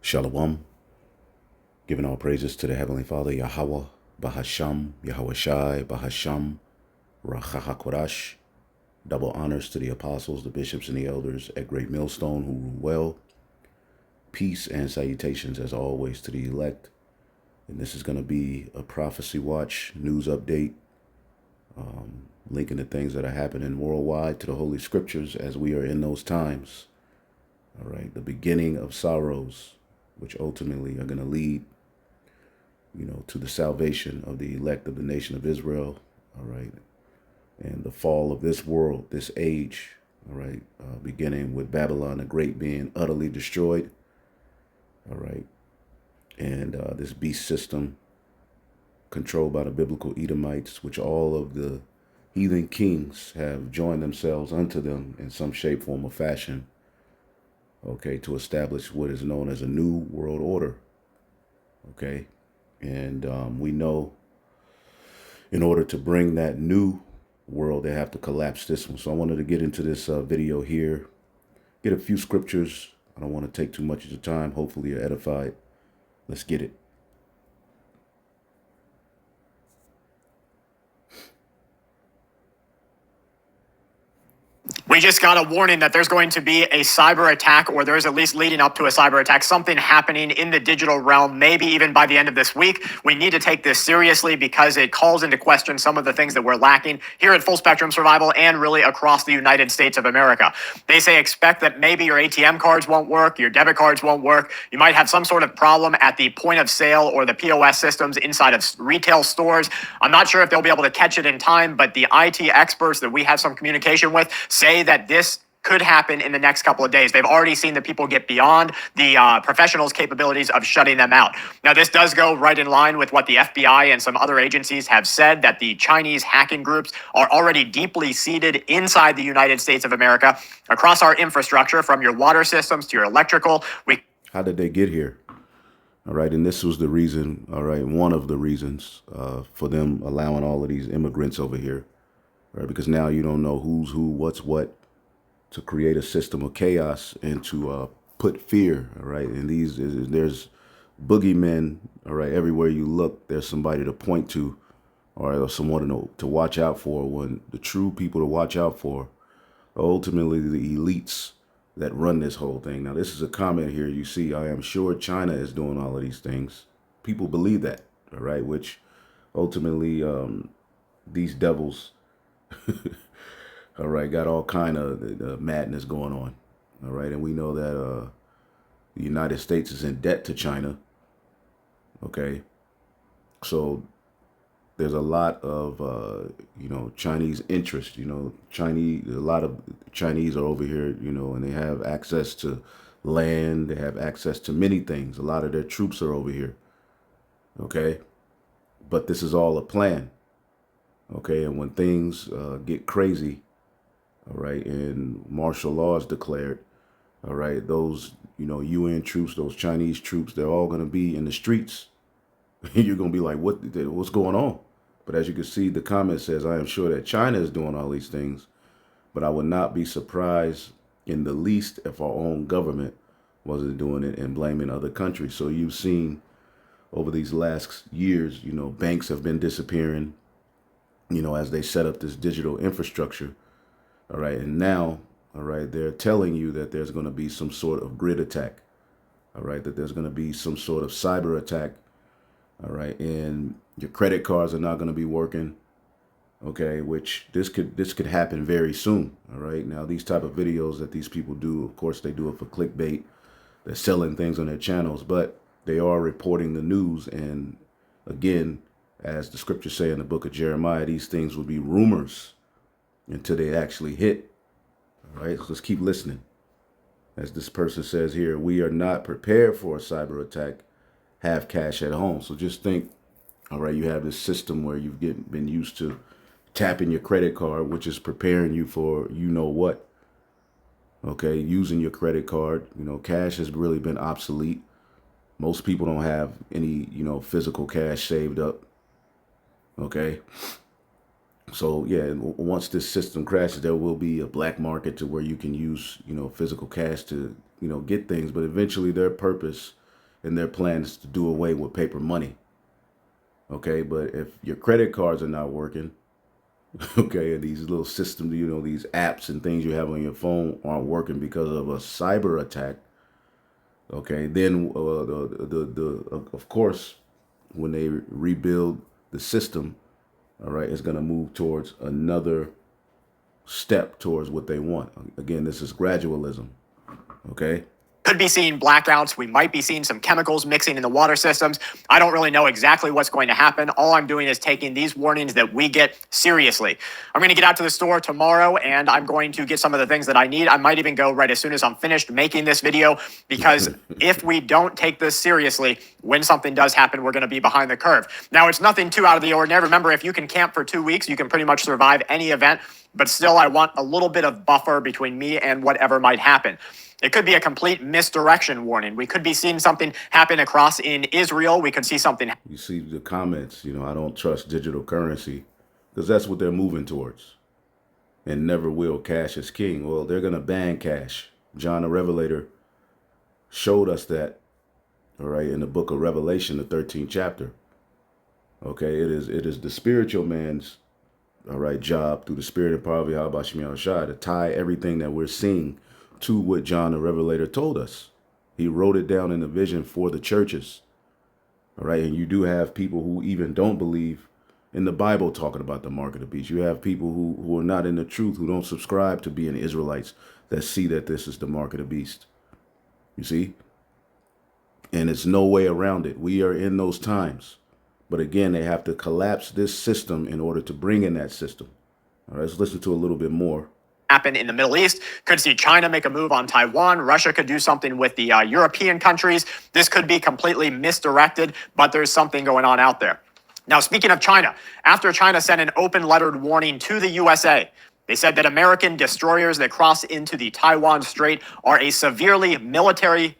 Shalom, giving all praises to the Heavenly Father, Yahweh, Bahasham, Yahweh Shai, Bahasham, Rachahakorash. Double honors to the apostles, the bishops, and the elders at Great Millstone who rule well. Peace and salutations, as always, to the elect. And this is going to be a Prophecy Watch news update, linking the things that are happening worldwide to the Holy Scriptures as we are in those times. All right, the beginning of sorrows, which ultimately are going to lead, to the salvation of the elect of the nation of Israel. All right, and the fall of this world, this age. All right, beginning with Babylon the Great being utterly destroyed. All right, and this beast system controlled by the biblical Edomites, which all of the heathen kings have joined themselves unto them in some shape, form, or fashion. Okay, to establish what is known as a new world order. Okay, and we know in order to bring that new world, they have to collapse this one. So I wanted to get into this video here, get a few scriptures. I don't want to take too much of your time. Hopefully you're edified. Let's get it. We just got a warning that there's going to be a cyber attack, or there's at least leading up to a cyber attack, something happening in the digital realm, maybe even by the end of this week. We need to take this seriously because it calls into question some of the things that we're lacking here at Full Spectrum Survival and really across the United States of America. They say expect that maybe your ATM cards won't work, your debit cards won't work. You might have some sort of problem at the point of sale or the POS systems inside of retail stores. I'm not sure if they'll be able to catch it in time, but the IT experts that we have some communication with say that this could happen in the next couple of days. They've already seen that people get beyond the professionals' capabilities of shutting them out. Now, this does go right in line with what the FBI and some other agencies have said, that the Chinese hacking groups are already deeply seated inside the United States of America, across our infrastructure, from your water systems to your electrical. How did they get here? All right, and this was the reason, all right, one of the reasons for them allowing all of these immigrants over here, right? Because now you don't know who's who, what's what, to create a system of chaos and to put fear, all right? And there's boogeymen, all right, everywhere you look, there's somebody to point to, all right, or someone to watch out for, when the true people to watch out for are ultimately the elites that run this whole thing. Now, this is a comment here. You see, I am sure China is doing all of these things. People believe that, all right, which ultimately these devils, all right, got all kind of madness going on, all right, and we know that the United States is in debt to China, okay, so there's a lot of Chinese interest. A lot of Chinese are over here, and they have access to land, they have access to many things. A lot of their troops are over here, okay, but this is all a plan, okay, and when things get crazy, all right, and martial law is declared, all right, those, UN troops, those Chinese troops, they're all going to be in the streets. You're going to be like, what's going on? But as you can see, the comment says, I am sure that China is doing all these things, but I would not be surprised in the least if our own government wasn't doing it and blaming other countries. So you've seen over these last years, banks have been disappearing, as they set up this digital infrastructure. All right. And now, all right, they're telling you that there's going to be some sort of grid attack. All right. That there's going to be some sort of cyber attack. All right. And your credit cards are not going to be working. Okay. Which this could happen very soon. All right. Now, these type of videos that these people do, of course, they do it for clickbait. They're selling things on their channels, but they are reporting the news. And again, as the scriptures say in the book of Jeremiah, these things will be rumors until they actually hit. All right, so let's keep listening. As this person says here, we are not prepared for a cyber attack. Have cash at home. So just think, all right, you have this system where you've been used to tapping your credit card, which is preparing you for what. Okay, using your credit card. Cash has really been obsolete. Most people don't have any, physical cash saved up. Okay. So yeah, once this system crashes, there will be a black market to where you can use, physical cash to, get things. But eventually their purpose in their plans to do away with paper money. Okay, but if your credit cards are not working, okay, and these little systems, these apps and things you have on your phone aren't working because of a cyber attack, okay, then of course, when they rebuild the system, all right, it's going to move towards another step towards what they want. Again, this is gradualism, okay? Could be seeing blackouts. We might be seeing some chemicals mixing in the water systems. I don't really know exactly what's going to happen. All I'm doing is taking these warnings that we get seriously. I'm going to get out to the store tomorrow and I'm going to get some of the things that I need. I might even go right as soon as I'm finished making this video, because if we don't take this seriously, when something does happen, we're going to be behind the curve. Now, it's nothing too out of the ordinary. Remember, if you can camp for 2 weeks, you can pretty much survive any event, but still I want a little bit of buffer between me and whatever might happen. It could be a complete misdirection warning. We could be seeing something happen across in Israel. We could see something. You see the comments, I don't trust digital currency, because that's what they're moving towards. And never will cash is king. Well, they're going to ban cash. John the Revelator showed us that, all right, in the book of Revelation, the 13th chapter. Okay, it is the spiritual man's, all right, job through the spirit and power of Yahweh Shemi Shai to tie everything that we're seeing to what John the Revelator told us. He wrote it down in the vision for the churches. All right. And you do have people who even don't believe in the Bible talking about the mark of the beast. You have people who are not in the truth, who don't subscribe to being Israelites, that see that this is the mark of the beast. You see? And it's no way around it. We are in those times. But again, they have to collapse this system in order to bring in that system. All right, let's listen to a little bit more. Happen in the Middle East. Could see China make a move on Taiwan. Russia could do something with the European countries. This could be completely misdirected, but there's something going on out there. Now, speaking of China, after China sent an open lettered warning to the USA, they said that American destroyers that cross into the Taiwan Strait are a severely militarily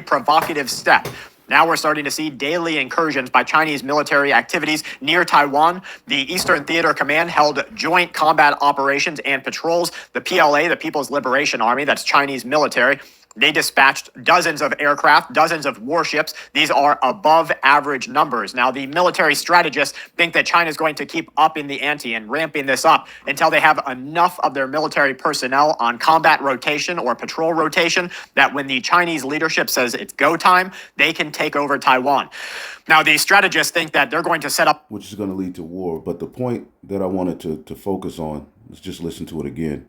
provocative step. Now we're starting to see daily incursions by Chinese military activities near Taiwan. The Eastern Theater Command held joint combat operations and patrols. The PLA, the People's Liberation Army, that's Chinese military, they dispatched dozens of aircraft, dozens of warships. These are above average numbers. Now, the military strategists think that China is going to keep upping the ante and ramping this up until they have enough of their military personnel on combat rotation or patrol rotation that when the Chinese leadership says it's go time, they can take over Taiwan. Now, the strategists think that they're going to set up... which is going to lead to war. But the point that I wanted to focus on, let's just listen to it again.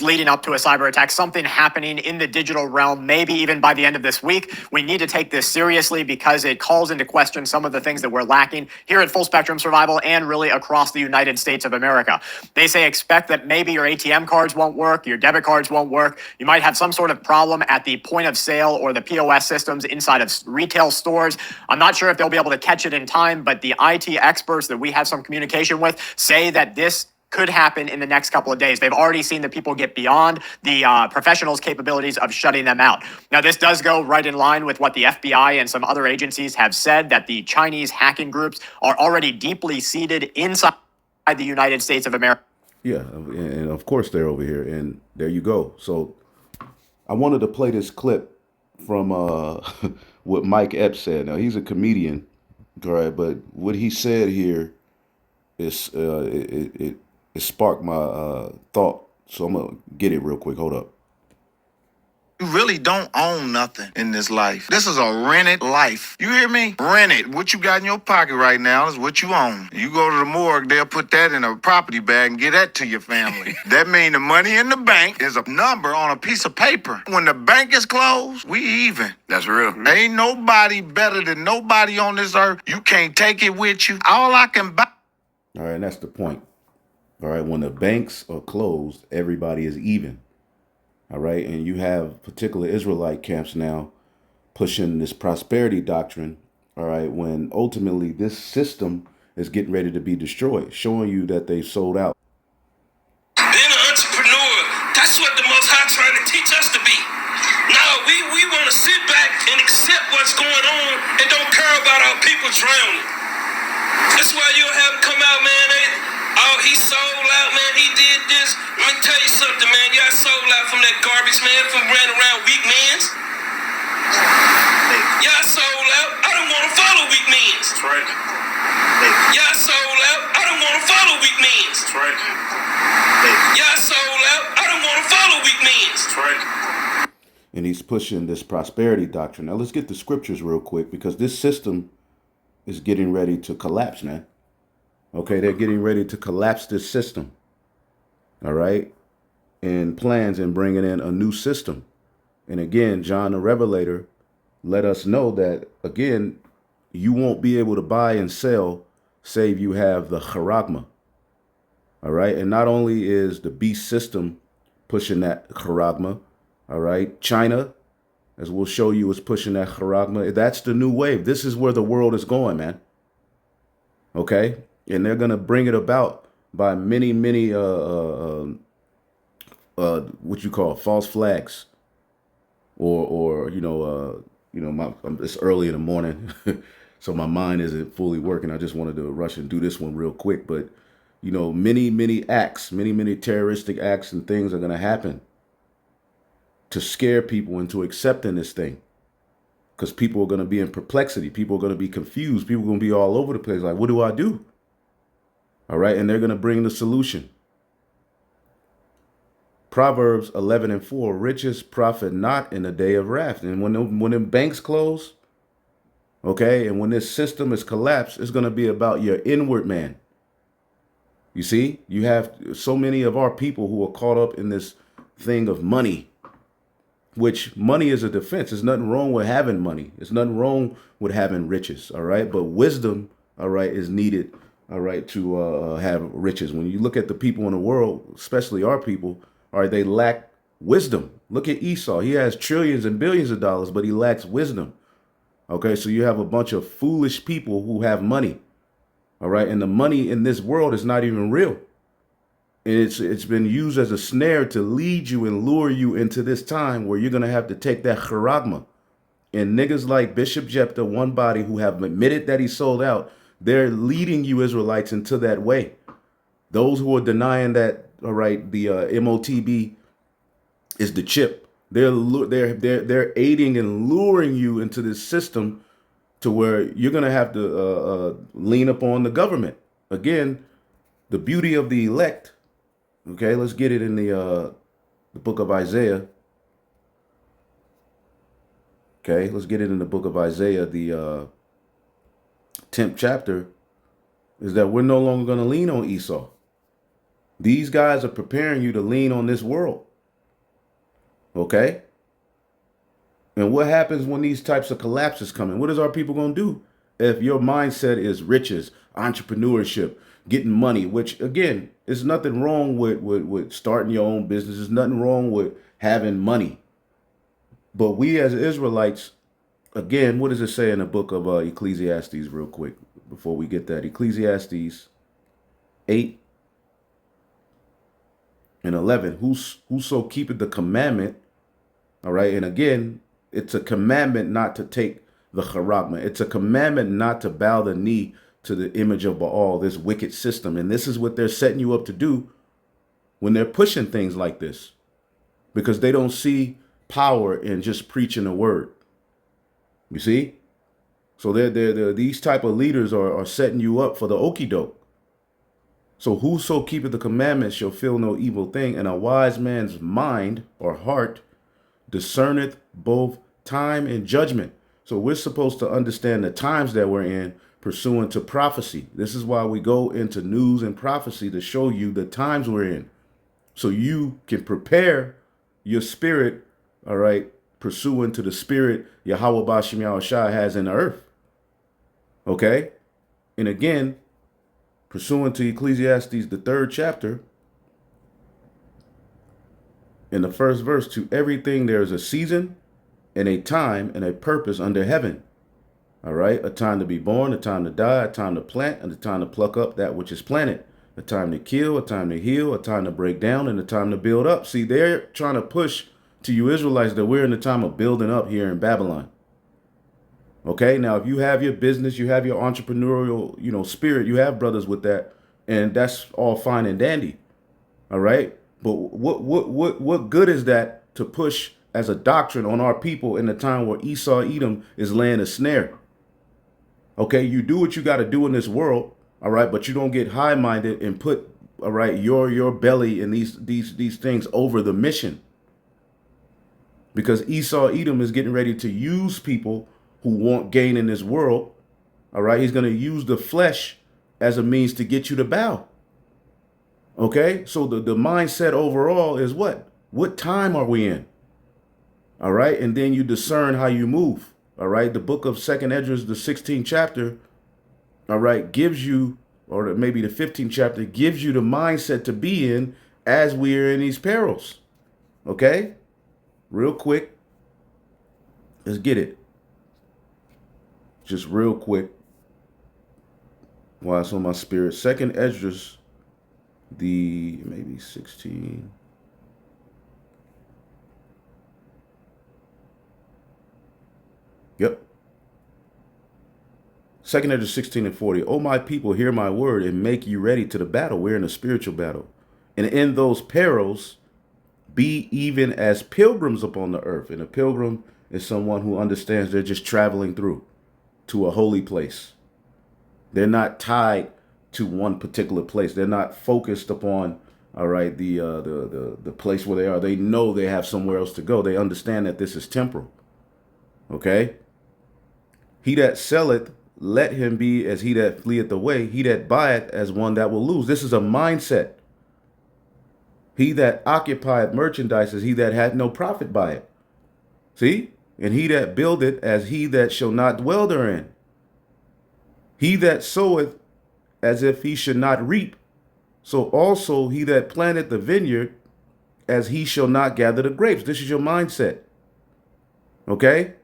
Leading up to a cyber attack, something happening in the digital realm, maybe even by the end of this week. We need to take this seriously because it calls into question some of the things that we're lacking here at Full Spectrum Survival and really across the United States of America. They say expect that maybe your ATM cards won't work, your debit cards won't work. You might have some sort of problem at the point of sale or the POS systems inside of retail stores. I'm not sure if they'll be able to catch it in time, but the IT experts that we have some communication with say that this could happen in the next couple of days. They've already seen that people get beyond the professionals' capabilities of shutting them out. Now, this does go right in line with what the FBI and some other agencies have said, that the Chinese hacking groups are already deeply seated inside the United States of America. Yeah, and of course they're over here, and there you go. So I wanted to play this clip from what Mike Epps said. Now, he's a comedian, all right, but what he said here is it sparked my thought. So I'm going to get it real quick. Hold up. You really don't own nothing in this life. This is a rented life. You hear me? Rented. What you got in your pocket right now is what you own. You go to the morgue, they'll put that in a property bag and give that to your family. That means the money in the bank is a number on a piece of paper. When the bank is closed, we even. That's real. Ain't nobody better than nobody on this earth. You can't take it with you. All I can buy. All right, and that's the point. All right, when the banks are closed, everybody is even. All right, and you have particular Israelite camps now pushing this prosperity doctrine. All right, when ultimately this system is getting ready to be destroyed, showing you that they've sold out. Being an entrepreneur, that's what the Most High trying to teach us to be. Now, we want to sit back and accept what's going on and don't care about our people drowning. That's why you'll have them come out, man. Oh, he sold out, man. He did this. Let me tell you something, man. You got sold that garbage, man, from running around weak men's. Y'all sold out. I don't want to follow weak men's. That's right. Y'all sold out. I don't want to follow weak men's. That's right. Y'all sold out. I don't want to follow weak men's. That's right. And he's pushing this prosperity doctrine. Now let's get the scriptures real quick, because this system is getting ready to collapse, man. Okay, they're getting ready to collapse this system. All right. And plans and bringing in a new system. And again, John the Revelator let us know that, again, you won't be able to buy and sell save you have the charagma. All right. And not only is the beast system pushing that charagma, all right, China, as we'll show you, is pushing that charagma. That's the new wave. This is where the world is going, man. Okay. And they're going to bring it about by many, what you call false flags, or it's early in the morning, so my mind isn't fully working. I just wanted to rush and do this one real quick, but many acts, many terroristic acts and things are going to happen to scare people into accepting this thing, because people are going to be in perplexity. People are going to be confused. People are going to be all over the place. Like, what do I do? All right. And they're going to bring the solution. Proverbs 11:4, riches profit not in the day of wrath. And when them banks close, okay, and when this system is collapsed, it's going to be about your inward man. You see, you have so many of our people who are caught up in this thing of money, which money is a defense. There's nothing wrong with having money. There's nothing wrong with having riches. All right. But wisdom, all right, is needed, all right, to have riches. When you look at the people in the world, especially our people, all right, they lack wisdom. Look at Esau. He has trillions and billions of dollars, but he lacks wisdom. Okay, so you have a bunch of foolish people who have money. All right, and the money in this world is not even real. And it's been used as a snare to lead you and lure you into this time where you're going to have to take that charagma. And niggas like Bishop Jephthah, one body, who have admitted that he sold out, they're leading you Israelites into that way. Those who are denying that, all right, the MOTB is the chip. They're aiding and luring you into this system to where you're going to have to lean upon the government. Again, the beauty of the elect. Okay, let's get it in the book of Isaiah. Okay, let's get it in the book of Isaiah, the 10th chapter, is that we're no longer going to lean on Esau. These guys are preparing you to lean on this world. Okay? And what happens when these types of collapses come in? What is our people going to do if your mindset is riches, entrepreneurship, getting money, which, again, there's nothing wrong with starting your own business. There's nothing wrong with having money. But we as Israelites, again, what does it say in the book of Ecclesiastes real quick before we get that? Ecclesiastes 8:11. Whoso keepeth the commandment, all right, and again, it's a commandment not to take the charagma. It's a commandment not to bow the knee to the image of Baal, this wicked system. And this is what they're setting you up to do when they're pushing things like this, because they don't see power in just preaching a word. You see? So these type of leaders are setting you up for the okie doke. So whoso keepeth the commandments shall feel no evil thing, and a wise man's mind or heart discerneth both time and judgment. So we're supposed to understand the times that we're in pursuant to prophecy. This is why we go into news and prophecy, to show you the times we're in, so you can prepare your spirit, all right, pursuant to the spirit Yahweh Bashim Yahushua has in the earth. Okay? And again, pursuant to Ecclesiastes, the 3rd chapter, in the 1st verse, to everything there is a season and a time and a purpose under heaven. All right, a time to be born, a time to die, a time to plant, and a time to pluck up that which is planted, a time to kill, a time to heal, a time to break down, and a time to build up. See, they're trying to push to you Israelites that we're in the time of building up here in Babylon. Okay, now if you have your business, you have your entrepreneurial, spirit, you have brothers with that, and that's all fine and dandy. All right, But what good is that to push as a doctrine on our people in the time where Esau Edom is laying a snare? Okay, you do what you got to do in this world, all right, but you don't get high-minded and put, all right, your belly and these things over the mission. Because Esau Edom is getting ready to use people who want gain in this world. All right, he's going to use the flesh as a means to get you to bow. Okay, so the mindset overall is what? What time are we in? All right, and then you discern how you move. All right, the book of 2nd Esdras, the 16th chapter, all right, gives you, or maybe the 15th chapter, gives you the mindset to be in as we are in these perils. Okay, real quick, let's get it. Just real quick, while it's on my spirit. 2nd Esdras, the maybe 16. Yep. 2nd Esdras 16 and 40. Oh, my people, hear my word and make you ready to the battle. We're in a spiritual battle. And in those perils, be even as pilgrims upon the earth. And a pilgrim is someone who understands they're just traveling through to a holy place. They're not tied to one particular place. They're not focused upon, all right, the place where they are. They know they have somewhere else to go. They understand that this is temporal. Okay? He that selleth, let him be as he that fleeth away. He that buyeth as one that will lose. This is a mindset. He that occupieth merchandise as he that hath no profit by it. See? And he that buildeth as he that shall not dwell therein. He that soweth as if he should not reap, so also he that planteth the vineyard as he shall not gather the grapes. This is your mindset. Okay?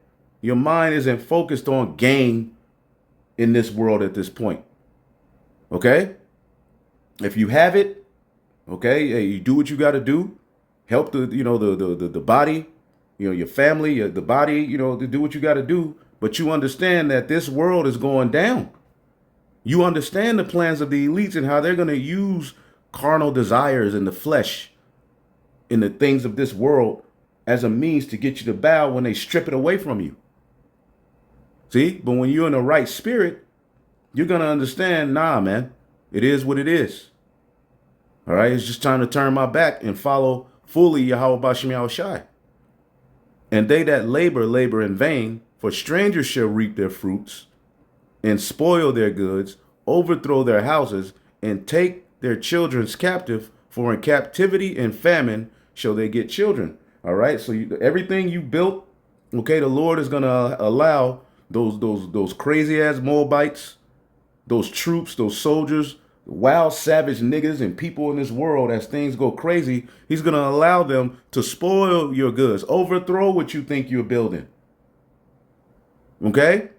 Your mind isn't focused on gain in this world at this point. Okay? If you have it, okay, hey, you do what you got to do. Help the body, your family, the body, to do what you got to do. But you understand that this world is going down. You understand the plans of the elites and how they're going to use carnal desires in the flesh, in the things of this world, as a means to get you to bow when they strip it away from you. See, but when you're in the right spirit, you're going to understand, nah, man, it is what it is. All right, it's just time to turn my back and follow fully Yahweh Bashim Yahushai. And they that labor in vain, for strangers shall reap their fruits, and spoil their goods, overthrow their houses, and take their children's captive, for in captivity and famine shall they get children. All right, so everything you built, okay, the Lord is going to allow those crazy ass Moabites, those troops, those soldiers, wild savage niggas and people in this world, as things go crazy, he's going to allow them to spoil your goods, overthrow what you think you're building. Okay?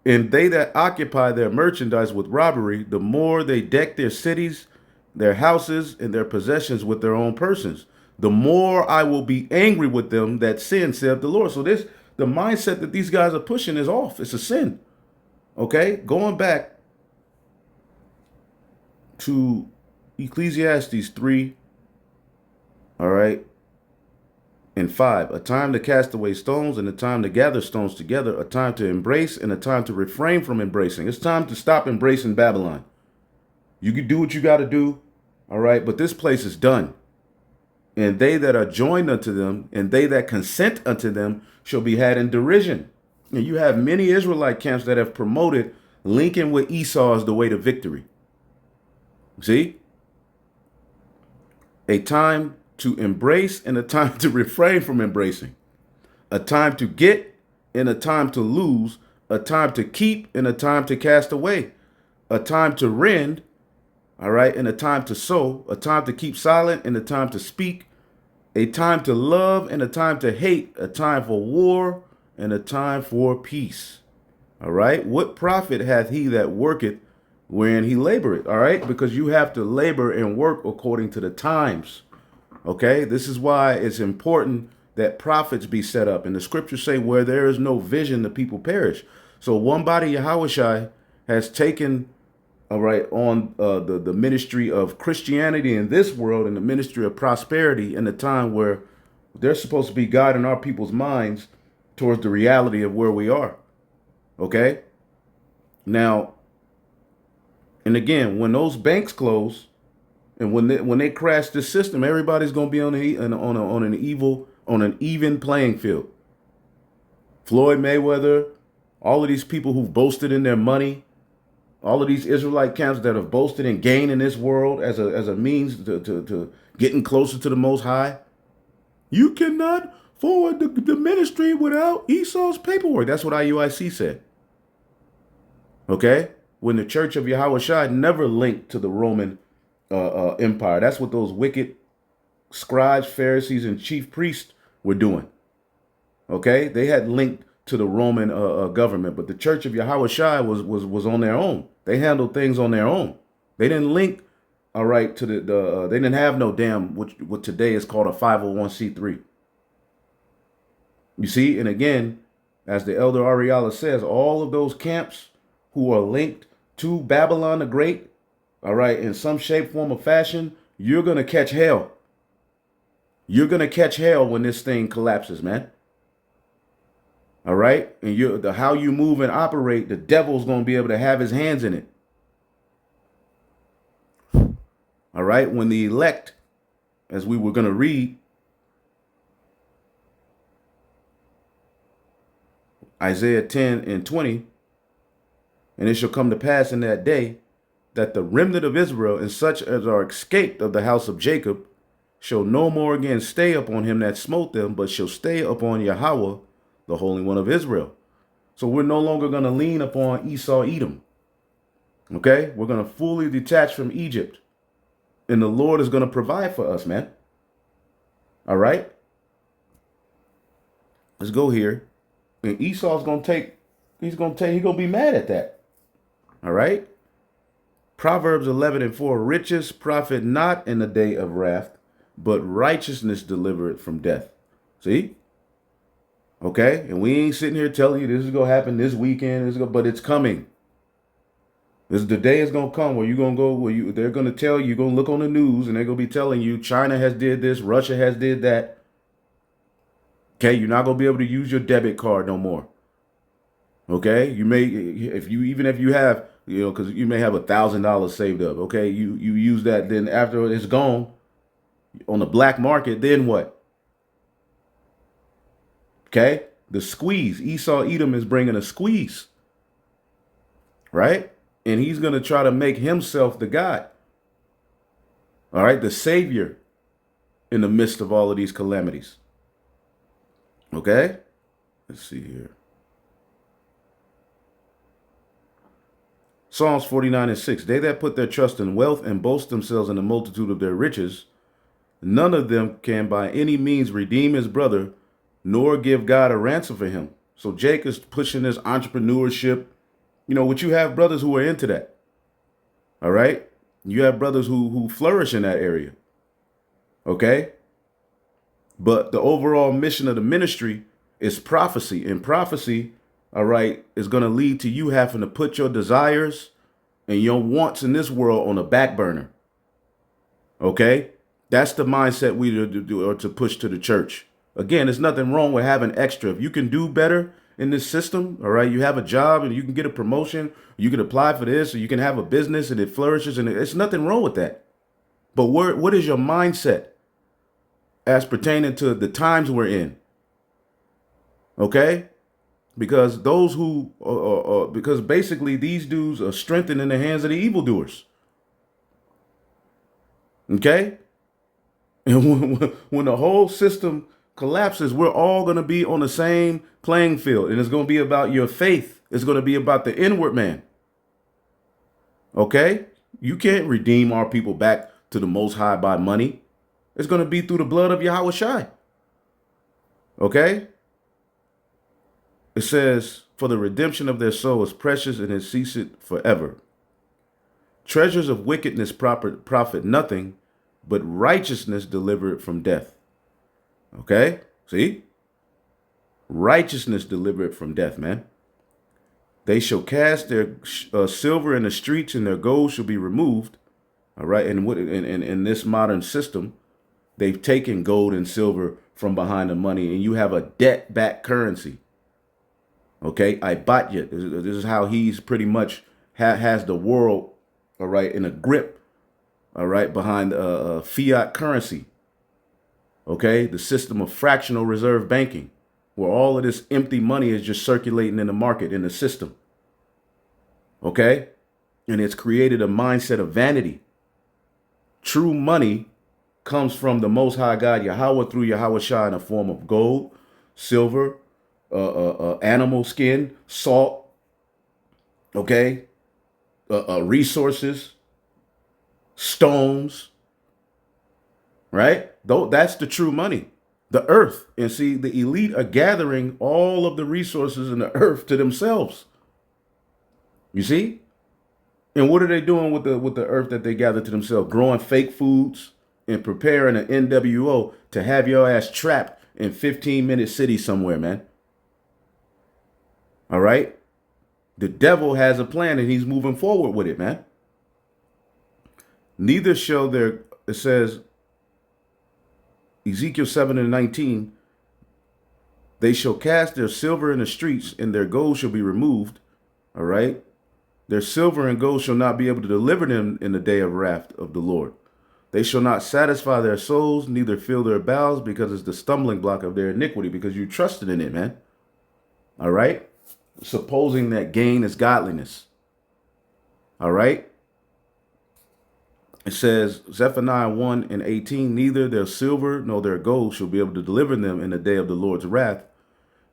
And they that occupy their merchandise with robbery, the more they deck their cities, their houses, and their possessions with their own persons, the more I will be angry with them that sin, saith the Lord. So the mindset that these guys are pushing is off. It's a sin. Okay? Going back to Ecclesiastes 3, all right, and 5, a time to cast away stones and a time to gather stones together, a time to embrace and a time to refrain from embracing. It's time to stop embracing Babylon. You can do what you got to do, all right, but this place is done. And they that are joined unto them and they that consent unto them shall be had in derision. And you have many Israelite camps that have promoted linking with Esau as the way to victory. See? A time to embrace and a time to refrain from embracing. A time to get and a time to lose. A time to keep and a time to cast away. A time to rend, all right, and a time to sow. A time to keep silent and a time to speak. A time to love and a time to hate. A time for war and a time for peace. All right. What profit hath he that worketh wherein he laboreth? All right. Because you have to labor and work according to the times. Okay. This is why it's important that prophets be set up. And the scriptures say where there is no vision, the people perish. So one body Yahushai has taken all right, on the ministry of Christianity in this world and the ministry of prosperity in a time where they're supposed to be guiding our people's minds towards the reality of where we are. Okay? Now, and again, when those banks close and when they crash this system, everybody's going to be on an even playing field. Floyd Mayweather, all of these people who've boasted in their money, all of these Israelite camps that have boasted in gain in this world as a means to getting closer to the Most High. You cannot forward the ministry without Esau's paperwork. That's what IUIC said. Okay? When the Church of Yahweh Shai never linked to the Roman Empire. That's what those wicked scribes, Pharisees, and chief priests were doing. Okay? They had linked to the Roman government, but the Church of Yahweh Shai was on their own. They handled things on their own. They didn't link, all right, to they didn't have no damn what today is called a 501c3. You see, and again, as the Elder Ariala says, all of those camps who are linked to Babylon the Great, all right, in some shape, form, or fashion, you're gonna catch hell. You're gonna catch hell when this thing collapses, man. All right, and how you move and operate, the devil's gonna be able to have his hands in it. All right, when the elect, as we were gonna read, Isaiah 10 and 20, and it shall come to pass in that day that the remnant of Israel and such as are escaped of the house of Jacob shall no more again stay upon him that smote them, but shall stay upon Yahweh, the Holy One of Israel. So we're no longer going to lean upon Esau, Edom. Okay? We're going to fully detach from Egypt. And the Lord is going to provide for us, man. All right? Let's go here. And Esau's going to he's going to be mad at that. All right? Proverbs 11 and 4, riches profit not in the day of wrath, but righteousness delivereth from death. See? Okay? And we ain't sitting here telling you this is going to happen this weekend, but it's coming. The day is going to come where you're going to go, they're going to tell you, you're going to look on the news and they're going to be telling you China has did this, Russia has did that. Okay? You're not going to be able to use your debit card no more. Okay? You may, if you have, because you may have $1,000 saved up. Okay? You use that, then after it's gone on the black market, then what? Okay? The squeeze. Esau Edom is bringing a squeeze. Right? And he's going to try to make himself the God. All right? The savior in the midst of all of these calamities. Okay? Let's see here. Psalms 49 and 6. They that put their trust in wealth and boast themselves in the multitude of their riches, none of them can by any means redeem his brother, nor give God a ransom for him. So Jake is pushing this entrepreneurship. What you have brothers who are into that. All right? You have brothers who flourish in that area. Okay? But the overall mission of the ministry is prophecy. And prophecy, all right, is going to lead to you having to put your desires and your wants in this world on a back burner. Okay? That's the mindset we do or to push to the church. Again, there's nothing wrong with having extra. If you can do better in this system, all right, you have a job and you can get a promotion, you can apply for this, or you can have a business and it flourishes, and it's nothing wrong with that. But what is your mindset as pertaining to the times we're in? Okay? Because because basically these dudes are strengthened in the hands of the evildoers. Okay? And when the whole system collapses, we're all going to be on the same playing field. And it's going to be about your faith. It's going to be about the inward man. Okay? You can't redeem our people back to the Most High by money. It's going to be through the blood of Yahweh Shai. Okay? It says, for the redemption of their soul is precious and it ceaseth forever. Treasures of wickedness profit nothing, but righteousness delivereth from death. Okay? See? Righteousness delivereth from death, man. They shall cast their silver in the streets, and their gold shall be removed. All right. And what in this modern system, they've taken gold and silver from behind the money, and you have a debt-backed currency. Okay, I bought you. This is how he's pretty much has the world, all right, in a grip, all right, behind fiat currency. Okay, the system of fractional reserve banking, where all of this empty money is just circulating in the market, in the system. Okay, and it's created a mindset of vanity. True money comes from the Most High God, Yahweh, through Yahweh Shah in a form of gold, silver, animal skin, salt, okay, resources, stones, right? Though that's the true money, the earth. And see, the elite are gathering all of the resources in the earth to themselves. You see? And what are they doing with the earth that they gather to themselves? Growing fake foods and preparing an NWO to have your ass trapped in 15-minute city somewhere, man. All right? The devil has a plan and he's moving forward with it, man. Neither shall there, it says, Ezekiel 7:19, they shall cast their silver in the streets, and their gold shall be removed. All right? Their silver and gold shall not be able to deliver them in the day of wrath of the Lord. They shall not satisfy their souls, neither fill their bowels, because it's the stumbling block of their iniquity, because you trusted in it, man. All right? Supposing that gain is godliness. All right? It says, Zephaniah 1:18, neither their silver nor their gold shall be able to deliver them in the day of the Lord's wrath,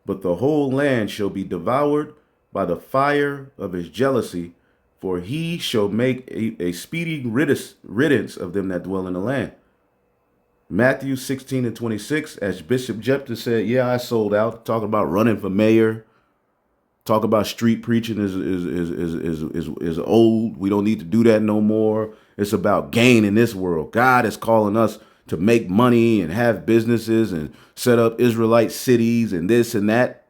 but the whole land shall be devoured by the fire of his jealousy, for he shall make a speedy riddance of them that dwell in the land. Matthew 16:26, as Bishop Jephthah said, yeah, I sold out. Talking about running for mayor. Talk about street preaching is old. We don't need to do that no more. It's about gain in this world. God is calling us to make money and have businesses and set up Israelite cities and this and that.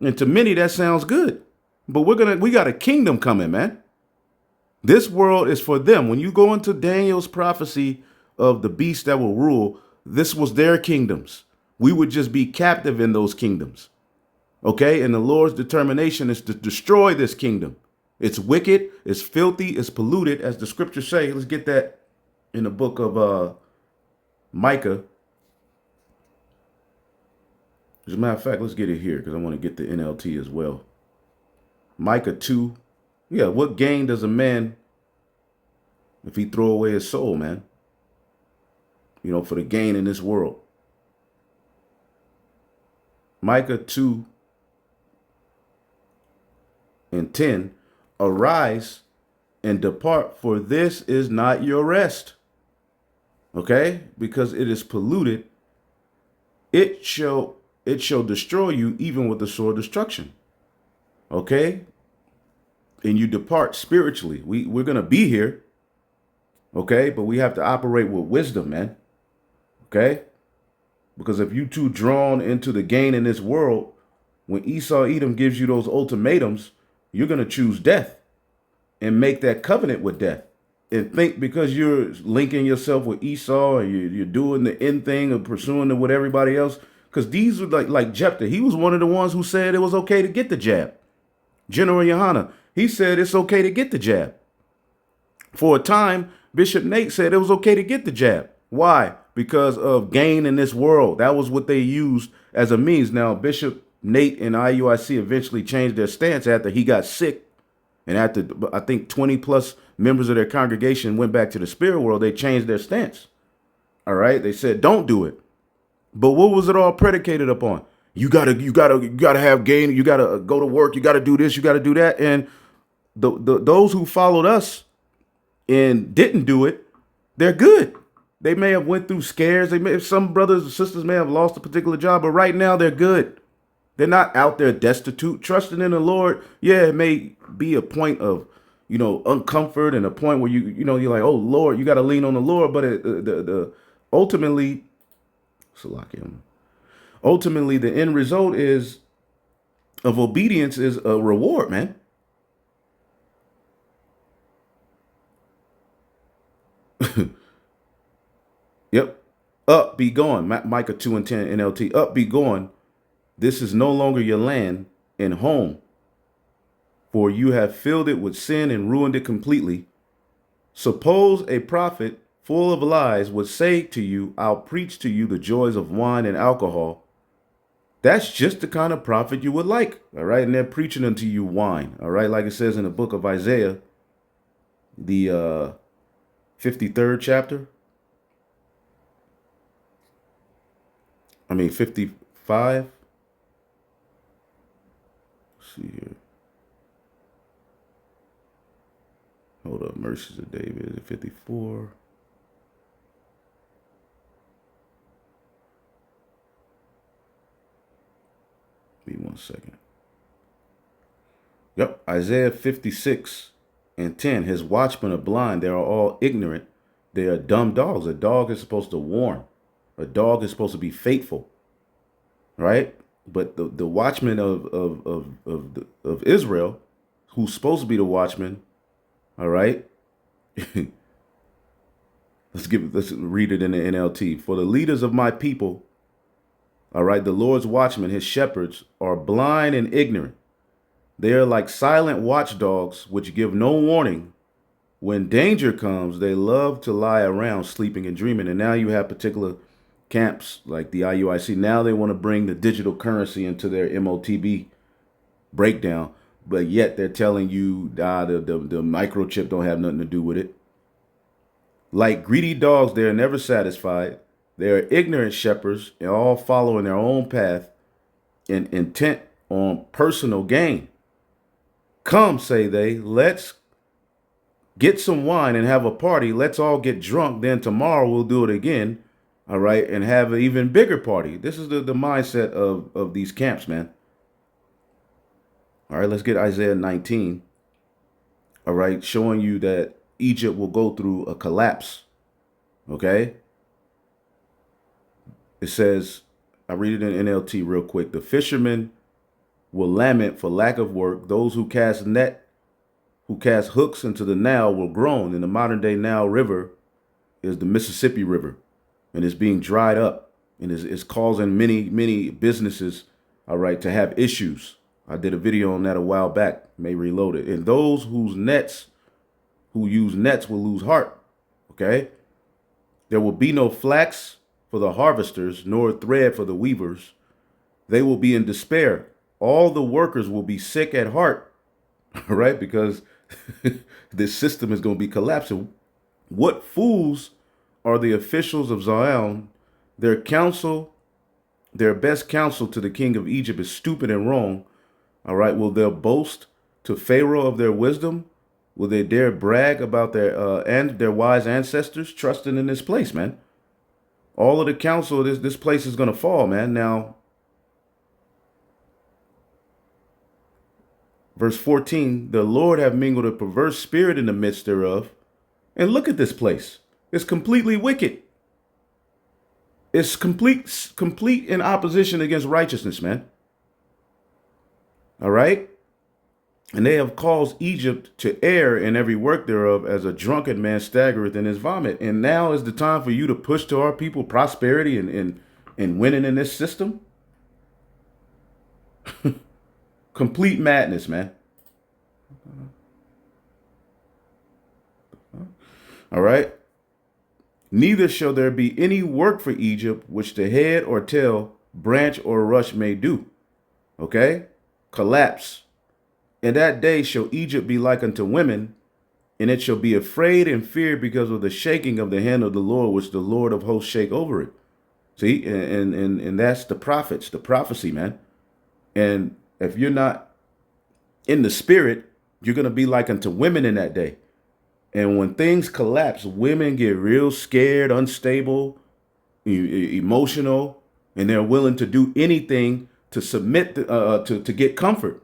And to many, that sounds good. But we got a kingdom coming, man. This world is for them. When you go into Daniel's prophecy of the beast that will rule, this was their kingdoms. We would just be captive in those kingdoms. Okay, and the Lord's determination is to destroy this kingdom. It's wicked, it's filthy, it's polluted, as the scriptures say. Let's get that in the book of Micah. As a matter of fact, let's get it here because I want to get the NLT as well. Micah 2. Yeah, what gain does a man if he throw away his soul, man? You know, for the gain in this world. Micah 2:10, arise and depart, for this is not your rest. Okay? Because it is polluted. It shall destroy you even with the sword destruction. Okay? And you depart spiritually. We're going to be here. Okay? But we have to operate with wisdom, man. Okay? Because if you too drawn into the gain in this world, when Esau Edom gives you those ultimatums, you're going to choose death and make that covenant with death. And think because you're linking yourself with Esau and you're doing the end thing of pursuing what everybody else. Because these were like Jephthah. He was one of the ones who said it was okay to get the jab. General Yohana, he said it's okay to get the jab. For a time, Bishop Nate said it was okay to get the jab. Why? Because of gain in this world. That was what they used as a means. Now, Bishop Nate and IUIC eventually changed their stance after he got sick. And after, I think, 20 plus members of their congregation went back to the spirit world, they changed their stance. All right. They said, don't do it. But what was it all predicated upon? You gotta have gain. You gotta go to work. You gotta do this. You gotta do that. And those who followed us and didn't do it, they're good. They may have went through scares. Some brothers and sisters may have lost a particular job, but right now they're good. They're not out there destitute. Trusting in the Lord, yeah, it may be a point of, uncomfort and a point where you're like, oh Lord, you got to lean on the Lord. But ultimately, the end result of obedience is a reward, man. Yep. Up, be gone. Micah 2 and 10 NLT. Up, be gone. This is no longer your land and home, for you have filled it with sin and ruined it completely. Suppose a prophet full of lies would say to you, I'll preach to you the joys of wine and alcohol. That's just the kind of prophet you would like. All right. And they're preaching unto you wine. All right. Like it says in the book of Isaiah, the 53rd chapter. 55. Let's see here. Hold up. Mercies of David. Is it 54? Be 1 second. Yep. Isaiah 56 and 10. His watchmen are blind. They are all ignorant. They are dumb dogs. A dog is supposed to warn. A dog is supposed to be faithful, right? But the watchman of Israel, who's supposed to be the watchman, all right? Let's read it in the NLT. For the leaders of my people, all right, the Lord's watchmen, his shepherds, are blind and ignorant. They are like silent watchdogs which give no warning. When danger comes, they love to lie around sleeping and dreaming. And now you have particular camps like the IUIC. Now they want to bring the digital currency into their MOTB breakdown, but yet they're telling you the microchip don't have nothing to do with it. Like greedy dogs, they are never satisfied. They are ignorant shepherds and all following their own path and intent on personal gain. Come, say they, let's get some wine and have a party. Let's all get drunk. Then tomorrow we'll do it again. All right. And have an even bigger party. This is the mindset of these camps, man. All right. Let's get Isaiah 19. All right. Showing you that Egypt will go through a collapse. Okay. It says, I read it in NLT real quick. The fishermen will lament for lack of work. Those who cast hooks into the Nile will groan. In the modern day Nile River is the Mississippi River, and it's being dried up, and it's causing many businesses, all right, to have issues. I did a video on that a while back, may reload it. And those who use nets will lose heart. Okay. There will be no flax for the harvesters, nor thread for the weavers. They will be in despair. All the workers will be sick at heart, right? Because this system is going to be collapsing. What fools are the officials of Zion? Their best counsel to the king of Egypt is stupid and wrong. All right. Will they boast to Pharaoh of their wisdom? Will they dare brag about their wise ancestors trusting in this place, man? All of the counsel of this place is going to fall, man. Now, verse 14, the Lord have mingled a perverse spirit in the midst thereof. And look at this place. It's completely wicked. It's complete in opposition against righteousness, man. All right. And they have caused Egypt to err in every work thereof, as a drunken man staggereth in his vomit. And now is the time for you to push to our people prosperity and winning in this system. Complete madness, man. All right. Neither shall there be any work for Egypt which the head or tail, branch or rush may do. Okay. Collapse. In that day shall Egypt be like unto women, and it shall be afraid and feared because of the shaking of the hand of the Lord, which the Lord of hosts shake over it. See, and that's the prophets, the prophecy, man. And if you're not in the spirit, you're going to be like unto women in that day. And when things collapse, women get real scared, unstable, emotional, and they're willing to do anything to submit to get comfort.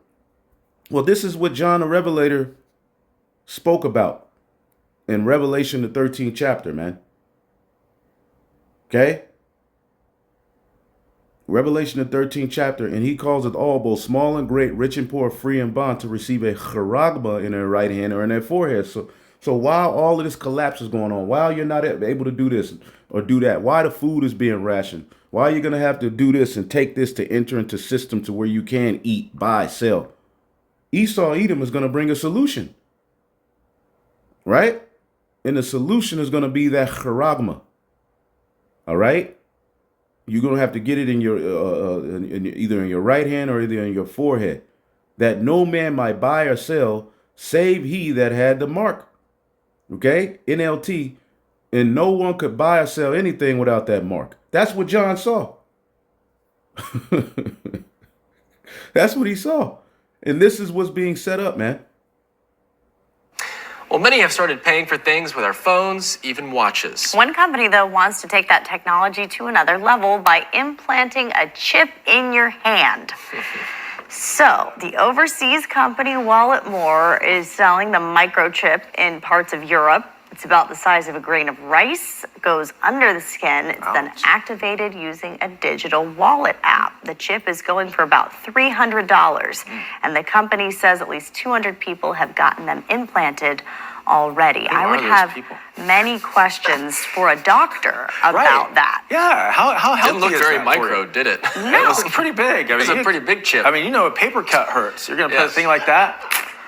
Well, this is what John the Revelator spoke about in Revelation, the 13th chapter, man. Okay. Revelation, the 13th chapter, and he calls it all, both small and great, rich and poor, free and bond, to receive a charagma in their right hand or in their forehead. So while all of this collapse is going on, while you're not able to do this or do that, why the food is being rationed, why you're going to have to do this and take this to enter into system to where you can eat, buy, sell, Esau Edom is going to bring a solution, right? And the solution is going to be that charagma. All right? You're going to have to get it in your either in your right hand or either in your forehead, that no man might buy or sell save he that had the mark. Okay? NLT. And no one could buy or sell anything without that mark. That's what John saw. That's what he saw. And this is what's being set up, man. Well, many have started paying for things with our phones, even watches. One company, though, wants to take that technology to another level by implanting a chip in your hand. So, the overseas company Walletmore is selling the microchip in parts of Europe. It's about the size of a grain of rice, goes under the skin. It's then activated using a digital wallet app. The chip is going for about $300, and the company says at least 200 people have gotten them implanted already. I would have many questions for a doctor about that. Yeah, how healthy Didn't look is very that for micro, you? did it? It was pretty big. It was a pretty big chip. I mean, you know, a paper cut hurts. You're gonna put a Yes. thing like that,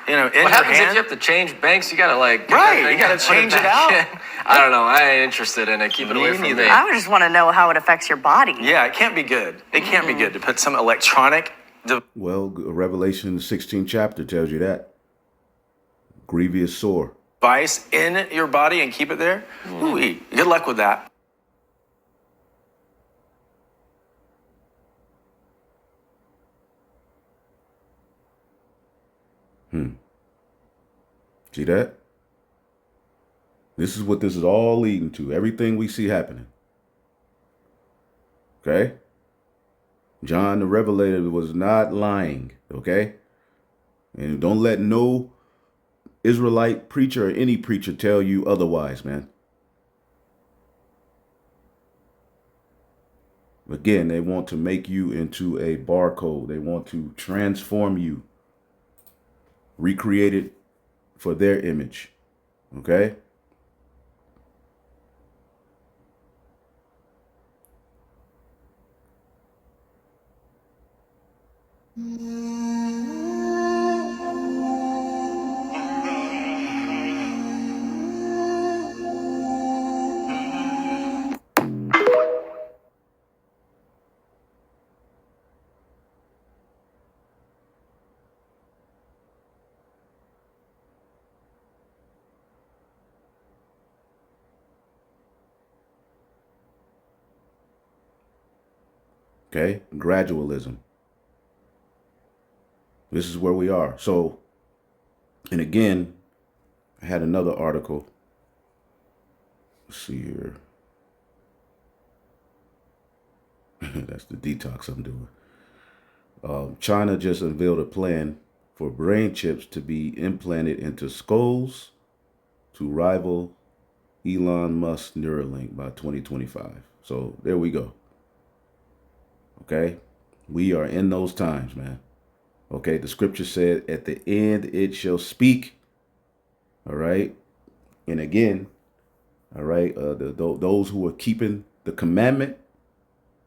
you know, in What your happens hand. if you have to change banks? You gotta like... Right, you gotta put change it back out. in. I don't know. I ain't interested in it. Keep it Me away from neither. me. I would just want to know how it affects your body. Yeah, it can't be good. It can't be good to put some electronic Well, Revelation 16 chapter tells you that. Grievous sore. device in your body and keep it there. Ooh-wee. Good luck with that. See that? This is what this is all leading to. Everything we see happening. Okay? John the Revelator was not lying. Okay? And don't let no Israelite preacher or any preacher tell you otherwise, man. Again, they want to make you into a barcode. They want to transform you. Recreate it for their image. Okay? Okay? Gradualism. This is where we are. So, and again, I had another article. Let's see here. That's the detox I'm doing. China just unveiled a plan for brain chips to be implanted into skulls to rival Elon Musk's Neuralink by 2025. So there we go. Okay? We are in those times, man. Okay? The scripture said, at the end it shall speak. All right? And again, all right, those who are keeping the commandment,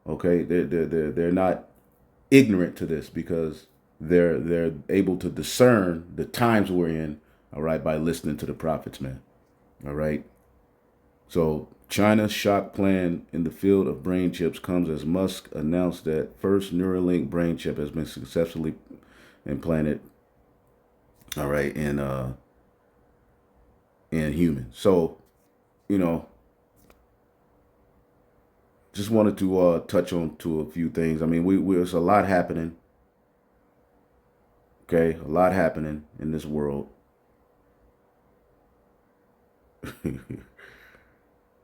okay, they're not ignorant to this because they're able to discern the times we're in, all right, by listening to the prophets, man. All right. So China's shock plan in the field of brain chips comes as Musk announced that first Neuralink brain chip has been successfully implanted, all right, in humans. So, you know, just wanted to touch on to a few things. I mean, there's a lot happening. Okay, a lot happening in this world.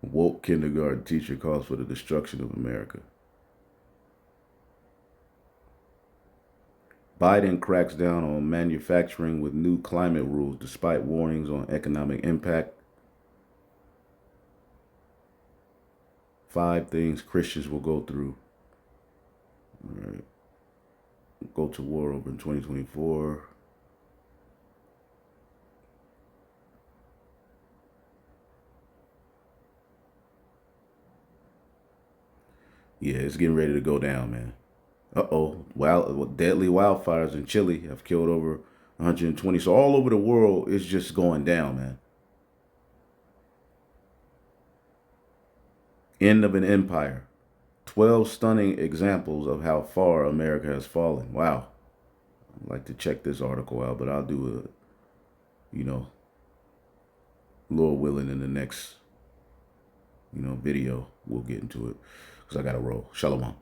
Woke kindergarten teacher calls for the destruction of America. Biden cracks down on manufacturing with new climate rules despite warnings on economic impact. 5 things Christians will go through. All right. Go to war over in 2024. Yeah, it's getting ready to go down, man. Uh-oh. Deadly wildfires in Chile have killed over 120. So all over the world, it's just going down, man. End of an empire. 12 stunning examples of how far America has fallen. Wow. I'd like to check this article out, but I'll do Lord willing, in the next, video, we'll get into it because I got to roll. Shalom.